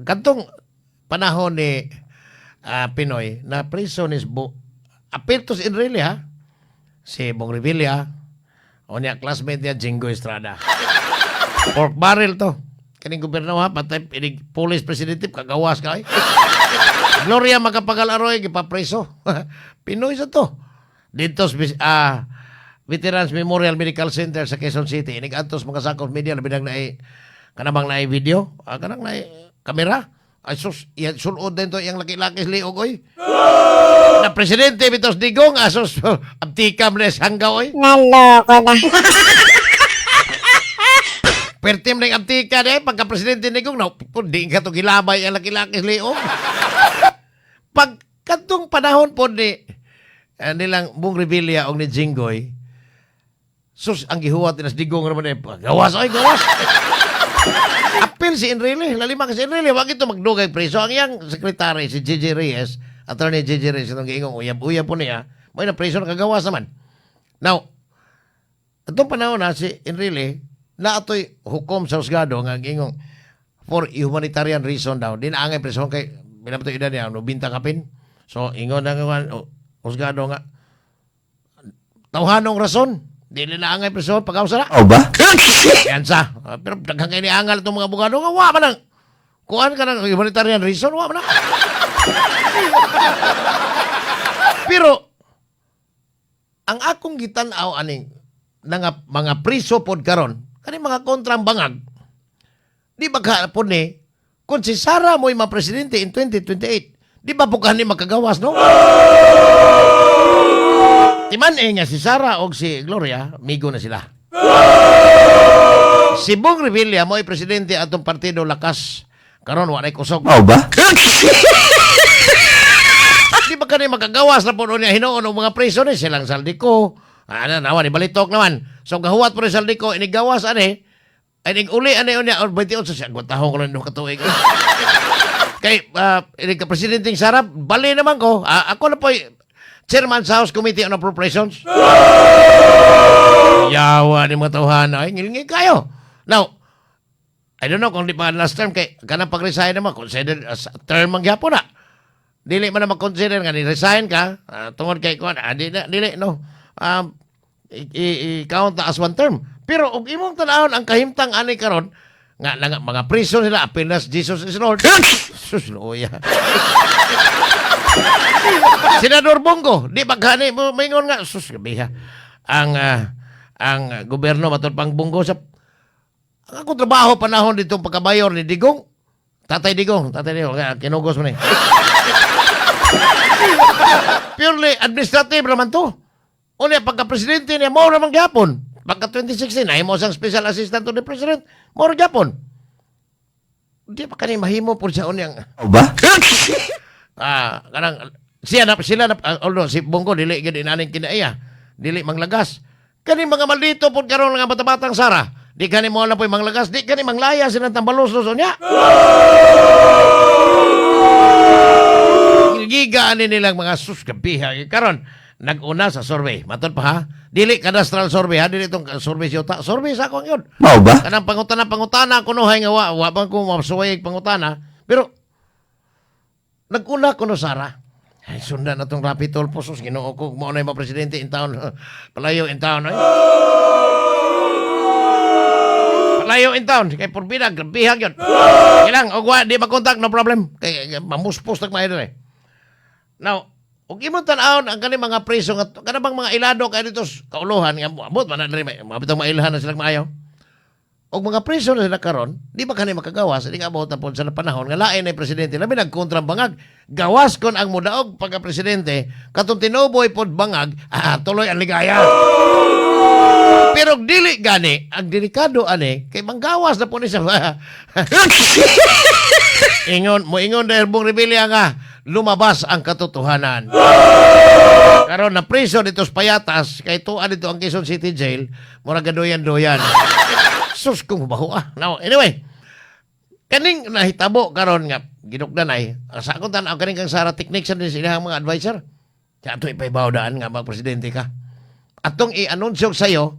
Kantong panahon ni Pinoy na priso ni apirtos in really ha, si Bong Revilla, o niya classmate niya Jingo Estrada. Pork barrel to. Kaning gobyerno ha, patay inig police presidente kagawas ka. Gloria Macapagal-Arroyo gipapreso. Pinoy sa to. Dito Veterans Memorial Medical Center sa Quezon City. Inig antos mga sakos media labi nang kanabang na video, kanang na kamera. Ay sus, yan sulod din to yung laki-laki liog oy. Na presidente bitos digong asos abtikam les hanggaw oy. Naloko na. Pertim na abtika de pagka presidente digong na di ka to gilabay ang laki-laki liog. Pag katong panahon po ni nilang Bong Revilla o ni Jinggoy, sus ang gihuwat tinas digong naman eh, gawas oy gawas. Apil si Enrile, lalima ka si Enrile, wag ito magdugay preso. Ang iyang sekretary, si J.J. Reyes, attorney J.J. Reyes, itong giingong uyab-uyab po niya, may na preso na kagawas naman. Now, itong panahon na si Enrile, na ito'y hukom sa husgado, nga giingong, for humanitarian reason daw, di na angay preso, kay binabato edad niya, no, bintang kapin. So, ingon na nga, husgado nga, tawhanong rason, di na angay preso, pag-awsa na. O ba? Yan sa. Pero daghang kay niangal itong mga abogado nga, wa man ang kuhan ka ng humanitarian reason, wa man ang. Pero, ang akong gitanaw aning mga priso pod karon, kaning mga kontrang bangag, di ba kahapon ni, kung si Sara mo'y mapresidente in 2028, di ba bukan ni makagawas, no? Timan nga si Sara o si Gloria, migo na sila. Si Bong Revilla mo ay presidente atong partido lakas karon wa nay kusog. O ba? Di ba kani magagawas na po niya hinuon og mga preso ni silang Saldico. Ano naman ibalitok naman. So gahuwat po ni Saldico inigawas ani. Inig uli ani unya or 28 siya gutahon ko lang duha ka tuig. Kay inig ka presidenteng Sarap bali naman ko. Ako na po Chairman sa House Committee on Appropriations. Yawa ni mga tauhan ay ngilingig kayo. Now, I don't know kung di pa last term kay kanang pag-resign naman consider as term ang gyapon na. Dili man na mag-consider nga ni-resign ka tungod kay kuan dili no. I-count na as one term. Pero og imong tan-awon ang kahimtang ani karon nga mga prison sila apenas Jesus is Lord. Sus loya. Senador Bongo, di ba gani mo maingon nga sus gabiha. Ang gobyerno matod pang Bongo sa ang akong trabaho panahon dito pagkabayor ni Digong. Tatay Digong, kinugos mo ni. Purely administrative naman to. Unya pagka-presidente niya, mo naman gyapon. Pagka 2016, ay mo sang special assistant to the president, mo rin gyapon. Di pa kanina mahimo po siya unyang. O ba? Kanang sila na although si Bongo dili gid inaning kinaiya. Dili manglagas. Kani mga maldito pud karon nga bata-batang Sara. Di kani mo na po manglagas, di kani manglaya silang tambalos niya. Gigaan nilang mga susgabiha karon nag-una sa survey. Matod pa ha. Dili kadastral survey ha, dili itong survey siyota. Survey sa akong yun. O ba? Kanang pangutana kunuhay nga wa bang ko masuway pangutana. Pero nag-una kuno Sara. Ay, sundan na itong rapid toll po. Sus, ginoo ko. Mo na yung mga presidente in town. Palayo in town. Ay. Palayo in town. Kaya purbida, grabihag yun. Kailang, ogwa, di makontak, no problem. Kaya mamuspos na kumain doon eh. Now, og imong tan-awon ang kani mga preso nga kanabang mga ilado kay dito kauluhan nga abot man na rin mabitong mailhan na silang maayo. Og mga preso na sila karon, di ba kani makagawas di ka abot na pod sa panahon nga lain ay presidente labi nagkontra bangag. Gawas kon ang mudaog pagka presidente katong tinuboy pod bangag, tuloy ang ligaya. Pero dili gani ang delikado ani kay manggawas na po ni siya. Ingon dahil Bong Revilla nga lumabas ang katotohanan. Karon na preso dito sa Payatas kay tuan dito ang Quezon City Jail, mura gadoyan-doyan. Sus kung baho Now, anyway, kaning nahitabo karon nga ginugdanay, sa akong tan-aw kaning kang Sara technique sa ilang mga advisor. Kaya ito ipaibawdaan nga mag-presidente ka. Atong i-anunsyo sa'yo,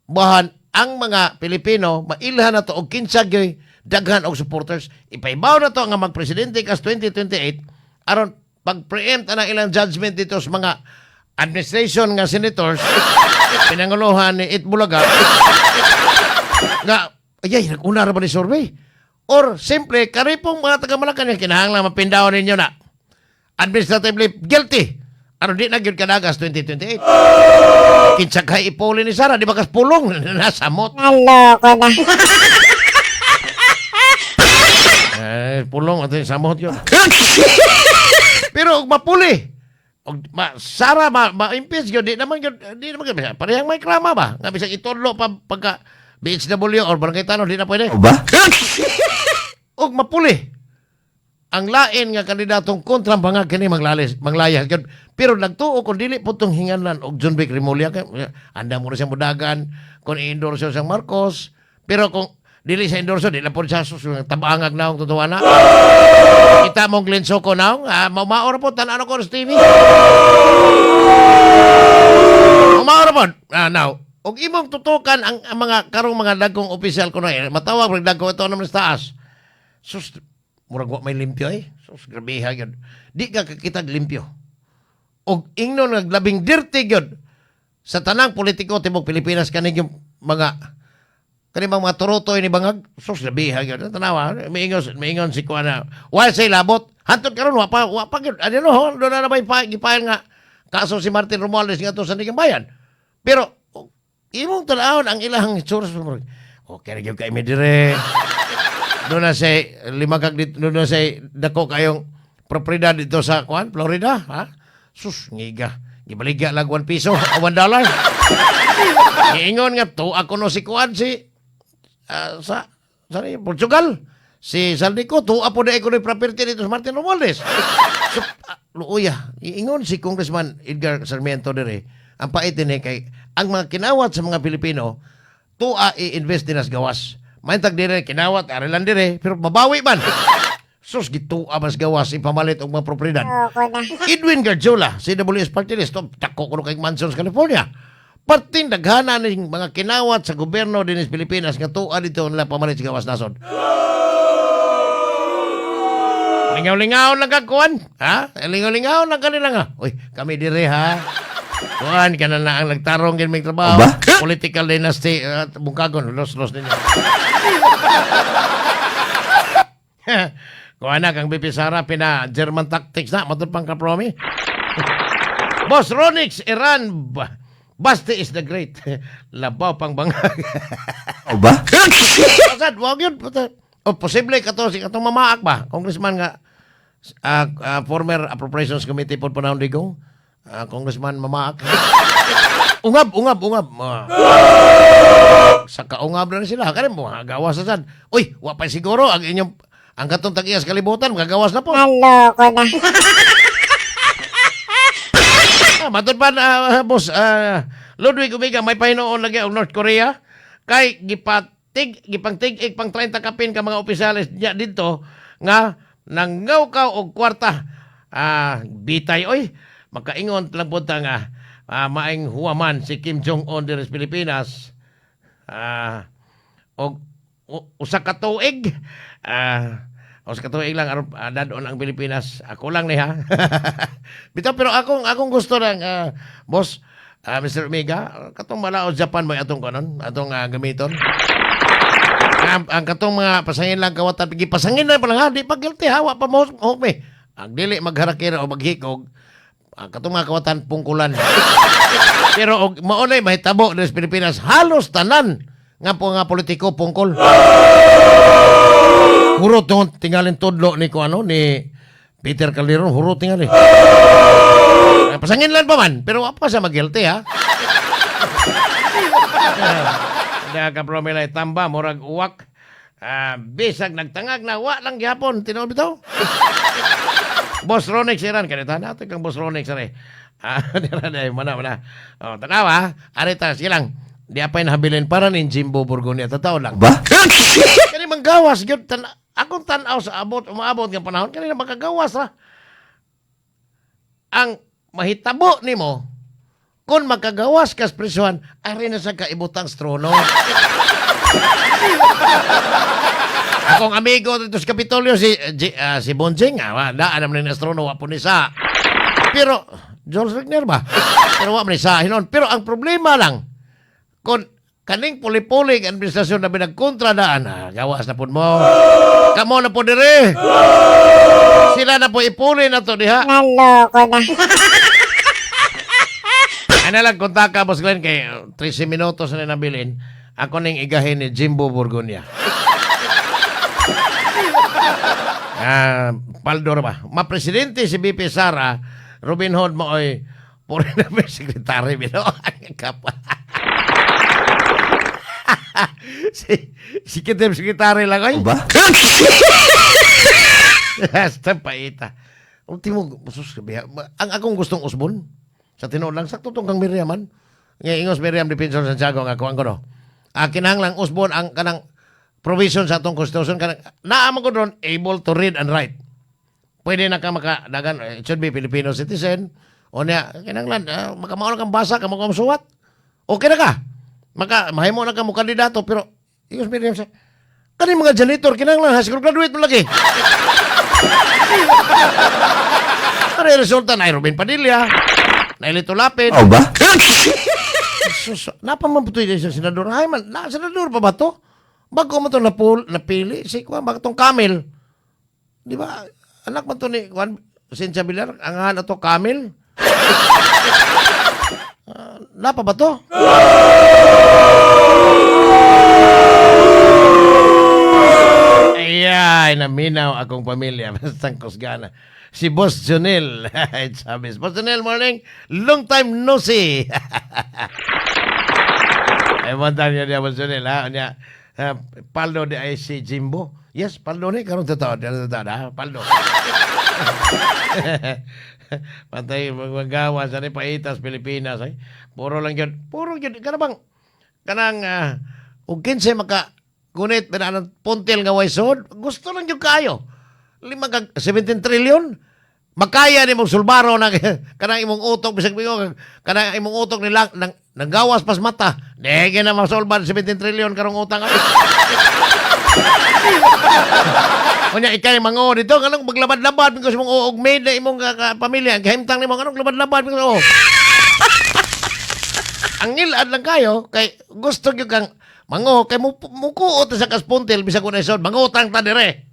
bahan ang mga Pilipino, mailhan na to og kinsagyoy daghan og supporters. Ipaibaw na to nga magpresidente kas 2028 aron pag-preempt ang ilang judgment dito sa mga administration nga senators pinanguluhan ni Itbulaga nga ayay nag-una ra ba ni survey or simple karipong mga taga-Malacañang kinahanglan mapindawon ninyo na administratively guilty aron di na gyud kadagas 2028 kinsakay ipuli ni Sara di ba kas pulong nasamot Naloko na. pulong ato yung samot yun pero og mapuli og Sara ma-impeach yun di naman parehang may krama ba nga bisag itudlo pa pagka BHW or barangay tanong di na pwede Ba? og mapuli ang lain nga kandidatong kontra mga kini manglaya gyud pero nagtuo kung dili putong hinganlan og John Vic Remulla anda mo na siyang mudagan kung i-endorse siyang Marcos pero kung dili sa endorse di na po siya tabangag na ang tutuwa na kita mong Glenn Soco na maura po tanan ko sa TV maura po now og imong tutukan ang mga karong mga dagkong opisyal ko na matawag pag dagko ito naman sa taas sus murag wa may limpyo sus grabe gyud di ka kakitag limpyo og ingnon naglabing dirty gyud sa tanang politiko tibok Pilipinas kani yung mga mga turutoy ni bangag sus grabe gyud tanawa miingon si kuana why say labot hantud karon wa pa gyud ano no do na may gipail nga kaso si Martin Romualdez nga to sa Nigang Bayan pero imong tanaon ang ilang itsura okay gyud kay mi dire doon na say limagag dito doon na say dako kayong propriedad dito sa Florida ha sus ngiga gibaligya lang 1 piso o $1 iingon nga to ako no si kuan si sa Portugal si Saldico to apo na ko ni property dito sa Martin Romualdez so luuya iingon si Congressman Edgar Sarmiento dire ang pait ni kay ang mga kinawat sa mga Pilipino tuwa i-invest din as gawas maintag dire kinawat arilan dire pero mabawi man sus gitu abas gawas ipamalit og mga propriedad Naloko na. Edwin Garjola CWS Party List tako kuno kay Mansions California parting daghana ning mga kinawat sa gobyerno dinis Pilipinas nga tuwa dito nila pamalit sa gawas nasod lingaw-lingaw lang kakuan ha lingaw-lingaw lang kanila nga oy kami dire ha kuan kana na ang nagtarong gid may trabaho political dynasty bungkagon los ninyo kuha na kang BP Sara pina German tactics na matod pang kapromi Boss Ronix Iran Basti is the great labaw pang bangag Ba? Pasad wag yun o posible kato si katong mamaak ba congressman nga former appropriations committee pod panahon digong congressman mamaak ungab sa kaungab na sila kanin mo gawas na sad uy wa pa siguro ang inyong ang katong tag-iyas kalibutan gagawas na po Naloko na. matod pa boss Ludwig Ubiga may pahinuon lagi og North Korea kay gipangtig pang 30 kapin ka mga opisyales diya dito nga nanggaw ka og kwarta bitay oy makaingon lang po nga maing huwaman si Kim Jong-un diri sa Pilipinas og usa ka tuig usa ka tuig lang aron dadon ang Pilipinas ako lang ni ha bitaw pero akong gusto lang boss Mr. Omega katong malaos Japan mo atong kanon atong gamiton ang katong mga pasangin lang kawatan pasangin na pala di pa guilty ha wa pa mo ang dili magharakira o maghikog ang katong mga kawatan pungkulan pero og maunay mahitabo sa Pilipinas halos tanan nga po nga politiko pungkol hurot tong tingalin tudlo ni ni Peter Calderon hurot tingali pasangin lang pa man pero apa sa mag-guilty ha ka promilay tamba murag uwak bisag nagtangag na wa lang gyapon tinuod bitaw Boss Ronix Iran kanita natin kang Boss Ronix are mana tanawa arita silang di apay nahabilin para nin Jimbo Burgonia tataw lang Ba? kani manggawas gyud akong tan-aw sa umaabot nga panahon kanina makagawas ra ang mahitabo nimo kung makagawas kas presuhan ari na sa kaibutang strono Akong amigo dito sa Kapitolyo, si Bonjing, daan naman ng astronaut, po ni sa. Pero, George Regner ba? Pero wala man sa hinon. Pero ang problema lang, kung kaning puli-puling administrasyon na binagkontra daan, gawas na po mo. Kamo na po dire. Sila na po ipuli na to diha. Naloko na. Ano lang, kontak ka, Boss Glenn, kay 13 minutos na nabilin, ako ning igahin ni Jimbo Burgonya. Paldor ba? Mapresidente si BP Sara, Robin Hood mo ay foreign affairs secretary, bino? Kapal. si Kitim secretary lang, ay. Ba? Basta paita. Ultimo, ang akong gustong usbon, sa tinuod lang, sakto tong kang Miriaman. Ngayon, ingos Miriam Defensor Santiago, ang ako ang kono. Kinahanglang usbon ang kanang provision sa atong constitution, kanang naaman ko doon, able to read and write. Pwede na ka makadagan, it should be Filipino citizen, o niya, kinahanglan, makamao kang basa, kamao kang suwat. Okay na ka. Mahimo na ka mo kandidato, pero, ingos Miriam sa, kanin mga janitor, kinahanglan, high school graduate mo lagi. Ano yung resulta na Robin Padilla, na Ilito Lapid. Oh ba? Napamabutoy din sa senador. Ay man, senador pa ba to? Bago mo ito napili, si Kwan, bago itong Camel. Di ba? Anak mo ito ni Kwan, Cynthia Villar, ang hana to Camel. Napa ba to? Ay, naminaw akong pamilya. Bastang kusgana. Si Boss Jonel. Sabi, Boss Jonel, morning. Long time no see. Ay, montan niya niya, Boss Jonel, ha? Niya, paldo di ay si Jimbo. Yes, paldo ni. Karong totoo. Paldo. Patay, magagawa sa Paitas, Pilipinas. Ay. Puro lang yun. Kanabang, ug 15 gunit, pinanang puntil nga way sod. Gusto lang yung kayo. 17 trillion. Makaya ni mong sulbaro na kanang imong utok bisag bigo kanang imong utok nila nang gawas pas mata. Dege na masolban 17 trillion karong utang. Unya ikay mango dito kanang maglabad-labad because imong uog made na imong pamilya gahimtang nimo kanang labad-labad because ang ilad lang kayo kay gusto gyud kang mango kay mukuot sa kaspuntil bisag unay sod mangutang ta dire.